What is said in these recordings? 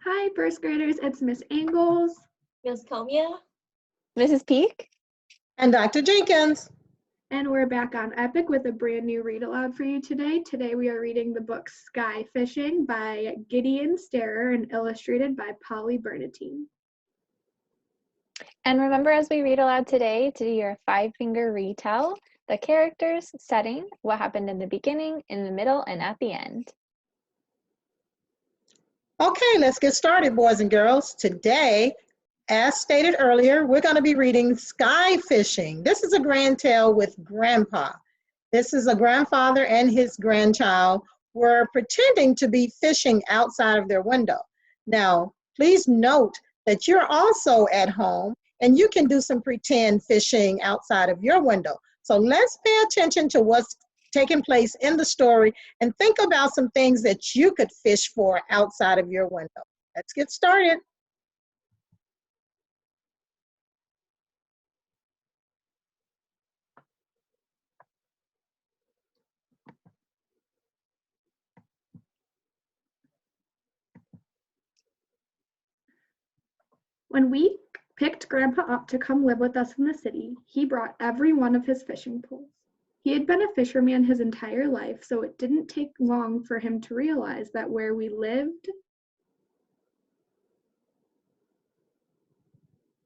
Hi, first graders, it's Miss Angles. Miss Comia. Mrs. Peak. And Dr. Jenkins. And we're back on Epic with a brand new read aloud for you today. Today we are reading the book Skyfishing by Gideon, Sterer, and illustrated by Bernatene. And remember, as we read aloud today, to do your 5-finger retell, the characters, setting, what happened in the beginning, in the middle, and at the end. Okay, let's get started, boys and girls. Today, as stated earlier, we're going to be reading Skyfishing. This is a grand tale with Grandpa. This is a grandfather and his grandchild were pretending to be fishing outside of their window. Now, please note that you're also at home and you can do some pretend fishing outside of your window. So let's pay attention to what's taking place in the story and think about some things that you could fish for outside of your window. Let's get started. When we picked Grandpa up to come live with us in the city, he brought every one of his fishing poles. He had been a fisherman his entire life, so it didn't take long for him to realize that where we lived,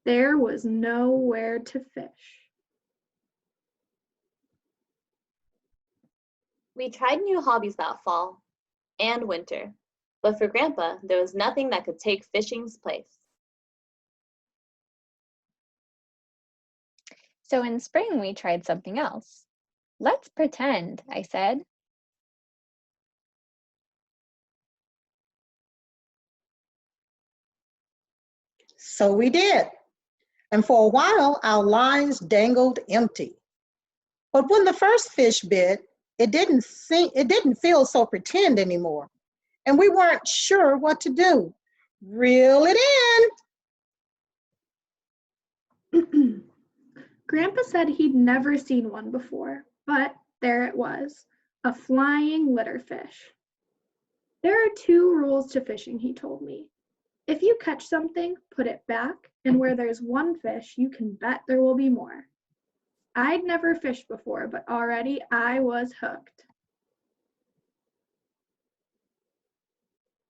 there was nowhere to fish. We tried new hobbies that fall and winter, but for Grandpa, there was nothing that could take fishing's place. So in spring, we tried something else. Let's pretend, I said. So we did. And for a while, our lines dangled empty. But when the first fish bit, it didn't feel so pretend anymore. And we weren't sure what to do. Reel it in. Grandpa said he'd never seen one before, but there it was, a flying litterfish. There are 2 rules to fishing, he told me. If you catch something, put it back, and where there's one fish, you can bet there will be more. I'd never fished before, but already I was hooked.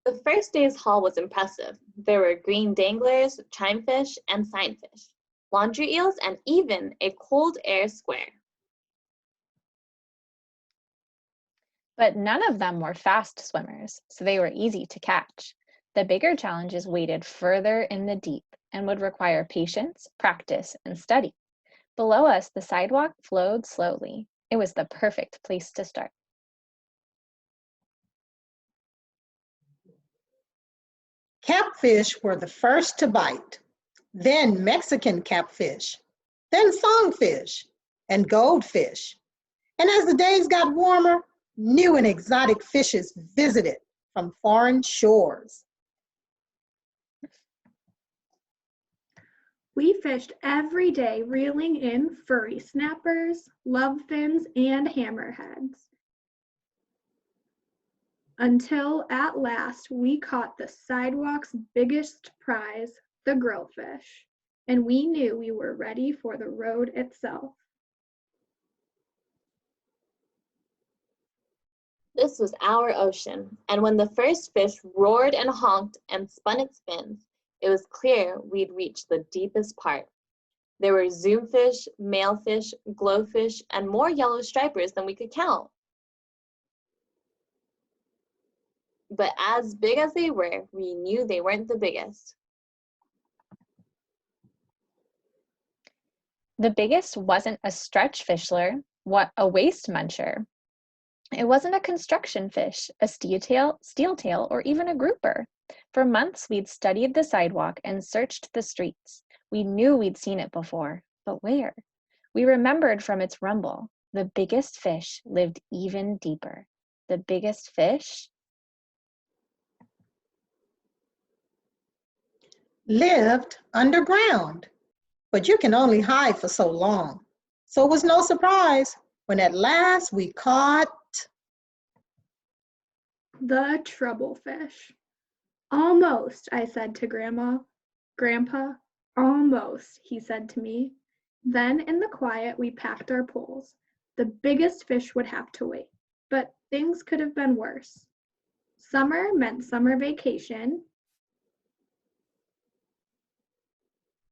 The first day's haul was impressive. There were green danglers, chimefish, and signfish, laundry eels, and even a cold air square. But none of them were fast swimmers, so they were easy to catch. The bigger challenges waited further in the deep and would require patience, practice, and study. Below us, the sidewalk flowed slowly. It was the perfect place to start. Catfish were the first to bite, then Mexican catfish, then songfish, and goldfish. And as the days got warmer, new and exotic fishes visited from foreign shores. We fished every day, reeling in furry snappers, love fins, and hammerheads. Until at last we caught the sidewalk's biggest prize, the grillfish, and we knew we were ready for the road itself. This was our ocean, and when the first fish roared and honked and spun its fins, it was clear we'd reached the deepest part. There were zoomfish, malefish, glowfish, and more yellow stripers than we could count. But as big as they were, we knew they weren't the biggest. The biggest wasn't a stretch fishler, what a waist muncher. It wasn't a construction fish, a steel tail, or even a grouper. For months, we'd studied the sidewalk and searched the streets. We knew we'd seen it before, but where? We remembered from its rumble. The biggest fish lived even deeper. The biggest fish lived underground, but you can only hide for so long. So it was no surprise when at last we caught the troublefish. Almost, I said to Grandpa, almost, he said to me. Then in the quiet, we packed our poles. The biggest fish would have to wait, but things could have been worse. Summer meant summer vacation.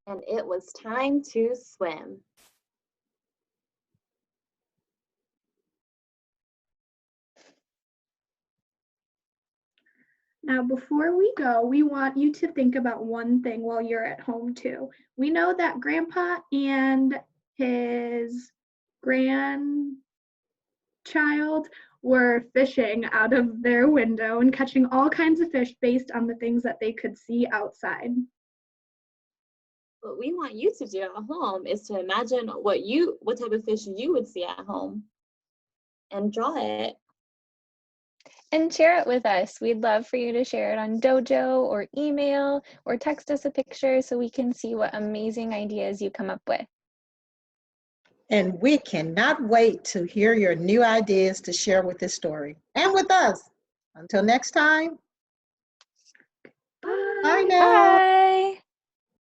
And it was time to swim. Now, before we go, we want you to think about one thing while you're at home too. We know that Grandpa and his grandchild were fishing out of their window and catching all kinds of fish based on the things that they could see outside. What we want you to do at home is to imagine what type of fish you would see at home and draw it. And share it with us. We'd love for you to share it on Dojo or email or text us a picture so we can see what amazing ideas you come up with. And we cannot wait to hear your new ideas to share with this story and with us. Until next time. Bye. Bye now. Bye.